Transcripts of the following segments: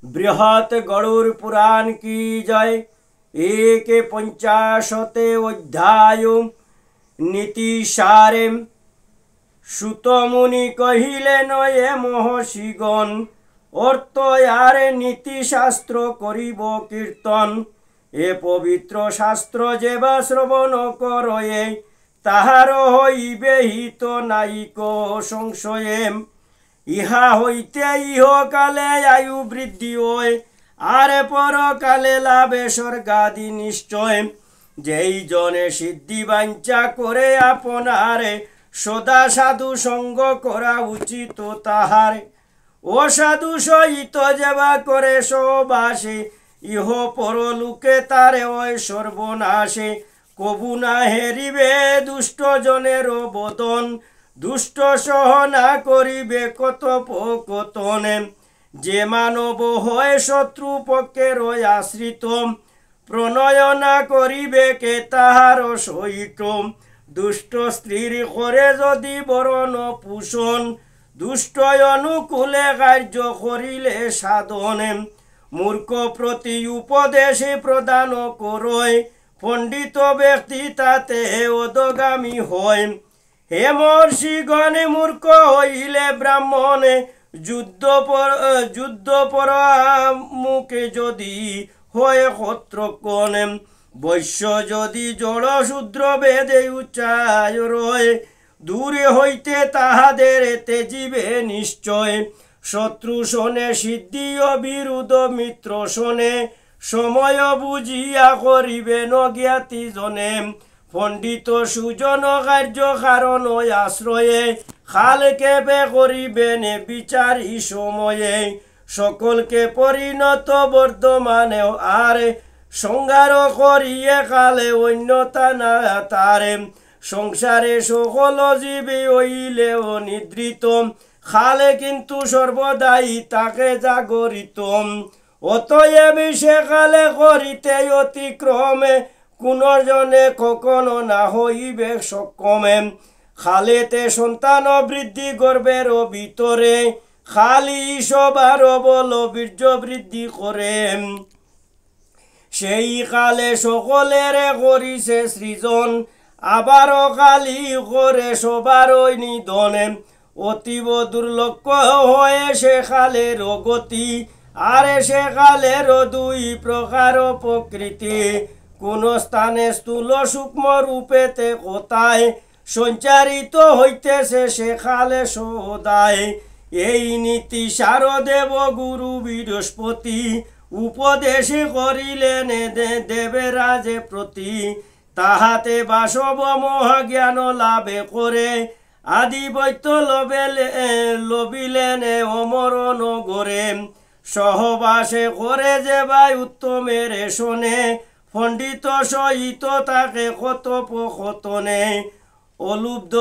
बृहत गरुड़ पुराण की जय। 150 अध्याय नीति सारे। सुतमुनि कहिलेन ए महर्षिगण अर्थ यारे नीति शास्त्र करिब कीर्तन। ए पवित्र शास्त्र जेबा श्रवण करए ताहार हइबे हित नाइक संशये। इहा हইতে ইহকালে आयु বৃদ্ধি হয় আরে পরকালে লাভে স্বর্গাদি নিশ্চয়। যেই জনে সিদ্ধি বাঞ্ছা করে আপনারে সদা সাধু সঙ্গ করা উচিত তাহারে। অসাধু সহিত যেবা করে সবাসে ইহ পরলোকে তারে হয় সর্বনাশে। কবু না হেরিবে দুষ্ট জনের বদন দুষ্ট সহ না করিবে কথোপকথনে। যে মানব হয় শত্রু পক্ষের আশ্রিত প্রণয় না করিবে কে তাহার সহিত। দুষ্ট স্ত্রীর করে যদি বরণ পোষণ দুষ্ট অনুকূলে কার্য করিলে সাধনে। মূর্খ প্রতি উপদেশে প্রদান করয় পণ্ডিত ব্যক্তি তাতে অধগামী হয়। হে মহর্ষিগণে মূর্খ হইলে ব্রাহ্মণে যুদ্ধ পরামুখে যদি হয় ক্ষত্রকণে। বৈশ্য যদি জড় শূদ্র বেদে উচ্চায় রয় দূরে হইতে তাহাদের তেজিবে নিশ্চয়। শত্রু শোনে সিদ্ধি অবিরুদ্ধ মিত্র শোনে সময় বুঝিয়া করিবেন জ্ঞাতি জনে। পণ্ডিত সুজন কার্য কারণ আশ্রয়ে খাল কেবে করিবেন বিচারি সময়ে। সকলকে পরিণত বর্ধমানে আরে সংহার করিয়ে কালে অন্যতা না তারে। সংসারে সকল জীবে হইলে অনিদ্রিত খালে কিন্তু সর্বদাই তাকে জাগরিত। অতএব সে কালে করিতে অতিক্রমে কোন জনে কখনো না হইবে সক্ষমে। খালেতে সন্তান বৃদ্ধি গর্বের ভিতরে খালি সবার বল বীর্য বৃদ্ধি করে। সেই কালে সকলের করিছে সৃজন আবারও কালি করে সবার নিধনে। অতীব দুর্লক্ষ হয়ে সে কালের গতি আরে সে কালের দুই প্রকার প্রকৃতি। কোন স্থানে স্থূল সূক্ষ্ম রূপেতে কোথায় সঞ্চারিত হইতেছে সেখালে সদায়। এই নীতি সারদেব গুরু বৃহস্পতি উপদেশে করিলেন দেবেরাজে প্রতি। তাহাতে বাসব মহাজ্ঞান লাভে করে আদিবৈত্য লবিলেন অমর নগরে। সহবাসে করে যে বাই উত্তমের শোনে পণ্ডিত সহিত তাকে কথোপকথনে। অলুব্ধ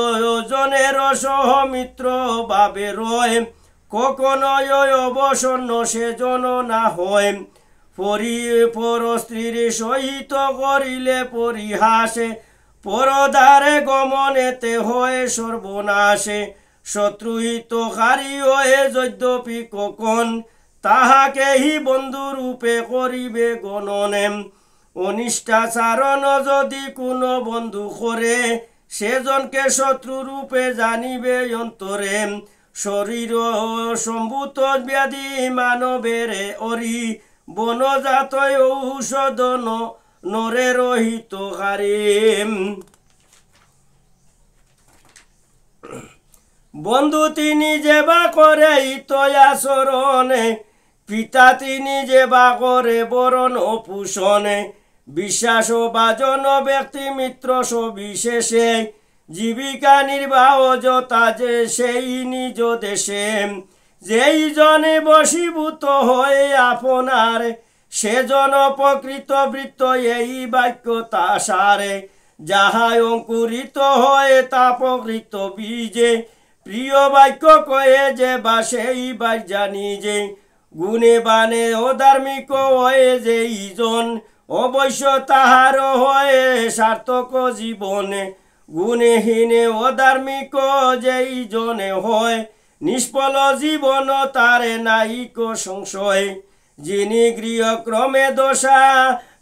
জনের সহমিত্র ভাবে রয় কখনই অবসন্ন সেজন না হয়। পর স্ত্রীর সহিত করিলে পরিহাসে পরদারে গমনেতে হয় সর্বনাশে। শত্রুহিত হারি হয়ে যদ্যপি কখন তাহাকেই বন্ধুরূপে করিবে গণনে। অনিষ্টাচারণ যদি কোনো বন্ধু করে সেজনকে শত্রুরূপে জানিবে অন্তরে। শরীর সম্ভূত ব্যাধি মানবের অরি বনজাত ঔষধ নরে রহিত হারে। বন্ধু তিনি যেবা করে হিতয়াচরণে পিতা তিনি যেবা করে বরণ পোষণে। বিশ্বাস বাজন ব্যক্তি মিত্র সবিশেষে জীবিকা নির্বাহ যথা যে সেই নিজ দেশে। যেই জনে বশীভূত হয়ে আপনার সেজন প্রকৃত বৃত্ত এই বাক্য তা সারে। যাহা অঙ্কুরিত হয়ে তা প্রকৃত বীজে প্রিয় বাক্য কয়ে যে বা সেই বাই জানি যে। গুণে বানে অধার্মিক হয়ে যে ইজন অবশ্য তাহার হয়ে সার্থক জীবনে। গুণহীনে অধার্মিক যেই জনে হয় নিষ্ফল জীবন তারে নাইক সংশয়। যিনি গৃহক্রমে দশা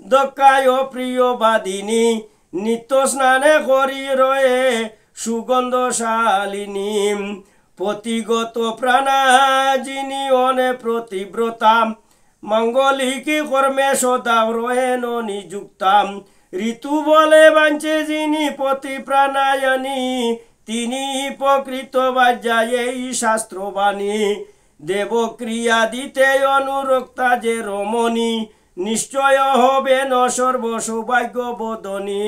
দক্ষায় প্রিয় বাদিনী নিত্য স্নানে করি রয়ে সুগন্ধশালিনী পতিগত প্রাণা যিনি অনে প্রতিব্রতাম মাঙ্গলিক কর্মে সদা রহেন নিযুক্তাম ঋতু বলে বাঞ্চে যিনি পতি প্রাণায়নী তিনি প্রকৃত বাজ্যায় এই শাস্ত্রবাণী দেবক্রিয়া দিতে অনুরক্তা যে রমণী নিশ্চয় হবে ন সর্ব সৌভাগ্য বদনী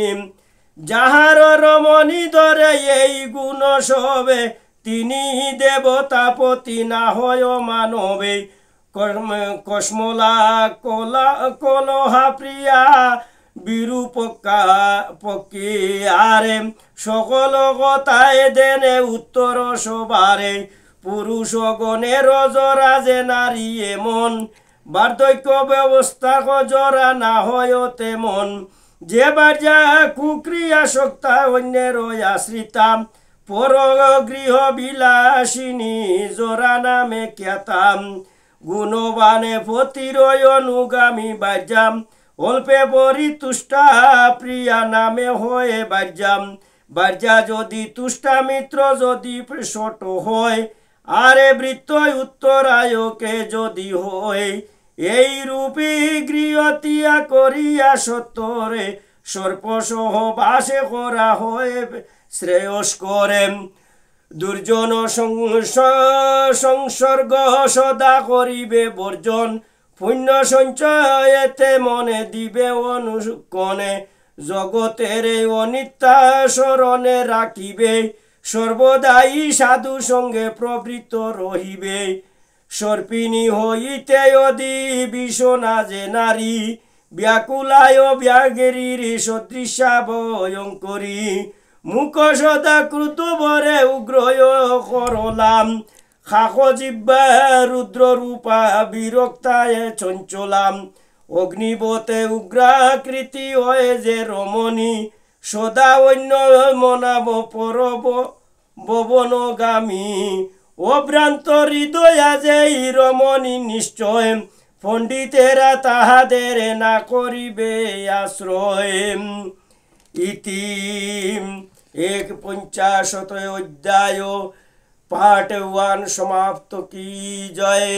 যাহার রমণী ধরে এই গুণ সবে তিনি দেবতাপতি না হয় মানবে কসমলা কলহা প্রিয়া বিরূপকা পক্ষী আরে সকল কথায় দেনে উত্তর সবারে পুরুষ গণের জরাজে নারী এমন বার্ধক্য ব্যবস্থা জরা না হয় তেমন যে বার্যা কুক্রিয়া সক্তা অন্যের আশ্রিতাম পর গৃহ বিলাসিনী জরা নামে খ্যাতাম গুণবানে পতিরয় অনুগামী বাজ্যাম অল্পে পরিতুষ্টা প্রিয়া নামে হয়ে বাজ্যাম বার্যা যদি তুষ্টা মিত্র যদি ছোট হয় আরে বৃত্ত উত্তরায়কে যদি হয় এই রূপী গৃহতিয়া করিয়া সত্তরে সর্পসহ বাসে করা হয় শ্রেয়স করে দুর্জন সংসর্গ সদা করিবে বর্জন পুণ্য সঞ্চয়েতে মনে দিবে অনুকনে জগতের অনিত্যা স্মরণে রাখিবে সর্বদাই সাধু সঙ্গে প্রবৃত্ত রহিবে সর্পিণী হইতে অদি বিষণা যে নারী ব্যাকুলায় ব্যাগেরীর সদৃশা ভয়ঙ্করী মুখ সদা ক্রুত বরে উগ্রয় করলাম খাক জিব্বা রুদ্র রূপা বিরক্তায় চঞ্চলাম অগ্নিবতে উগ্রাকৃতি হয় যে রমণী সদা অন্য মনাব পরব ভবনগামী অভ্রান্ত হৃদয়া যে রমণী নিশ্চয় পণ্ডিতেরা তাহাদের না করিবে আশ্রয় ইতি 51 অধ্যায় পার্ট 1 সমাপ্ত। কি জয়।